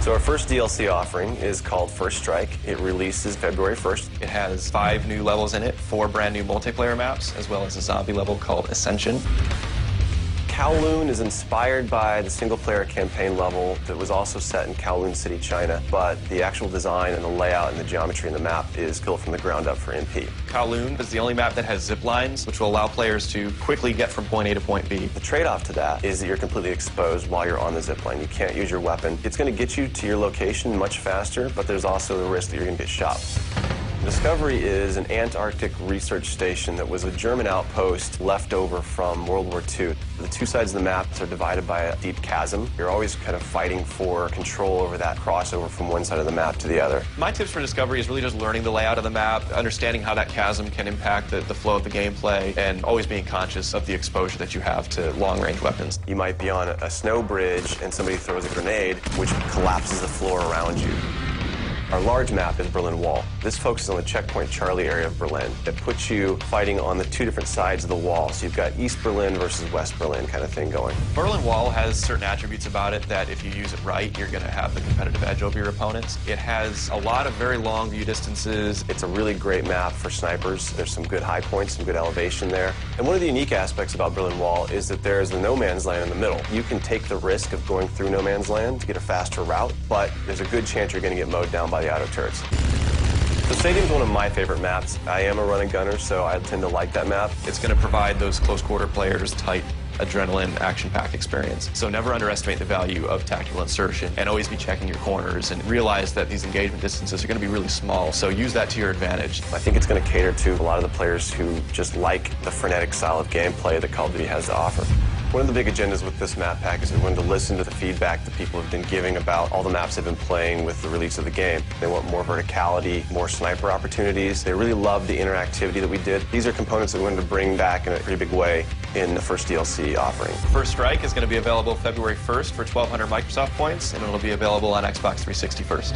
So our first DLC offering is called First Strike. It releases February 1st. It has 5 new levels in it, 4 brand new multiplayer maps, as well as a zombie level called Ascension. Kowloon is inspired by the single-player campaign level that was also set in Kowloon City, China, but the actual design and the layout and the geometry in the map is built from the ground up for MP. Kowloon is the only map that has zip lines, which will allow players to quickly get from point A to point B. The trade-off to that is that you're completely exposed while you're on the zip line. You can't use your weapon. It's going to get you to your location much faster, but there's also the risk that you're going to get shot. Discovery is an Antarctic research station that was a German outpost left over from World War II. The two sides of the map are divided by a deep chasm. You're always kind of fighting for control over that crossover from one side of the map to the other. My tips for Discovery is really just learning the layout of the map, understanding how that chasm can impact the flow of the gameplay, and always being conscious of the exposure that you have to long-range weapons. You might be on a snow bridge and somebody throws a grenade, which collapses the floor around you. Our large map is Berlin Wall. This focuses on the checkpoint Charlie area of Berlin. It puts you fighting on the two different sides of the wall. So you've got East Berlin versus West Berlin kind of thing going. Berlin Wall has certain attributes about it that if you use it right, you're going to have the competitive edge over your opponents. It has a lot of very long view distances. It's a really great map for snipers. There's some good high points, some good elevation there. And one of the unique aspects about Berlin Wall is that there's the no man's land in the middle. You can take the risk of going through no man's land to get a faster route, but there's a good chance you're going to get mowed down by the auto turrets. The stadium's one of my favorite maps. I am a running gunner, so I tend to like that map. It's going to provide those close quarter players tight adrenaline, action-packed experience. So never underestimate the value of tactical insertion, and always be checking your corners and realize that these engagement distances are going to be really small, so use that to your advantage. I think it's going to cater to a lot of the players who just like the frenetic style of gameplay that Call of Duty has to offer. One of the big agendas with this map pack is we wanted to listen to the feedback that people have been giving about all the maps they've been playing with the release of the game. They want more verticality, more sniper opportunities. They really love the interactivity that we did. These are components that we wanted to bring back in a pretty big way in the first DLC offering. First Strike is going to be available February 1st for 1,200 Microsoft points, and it'll be available on Xbox 360 first.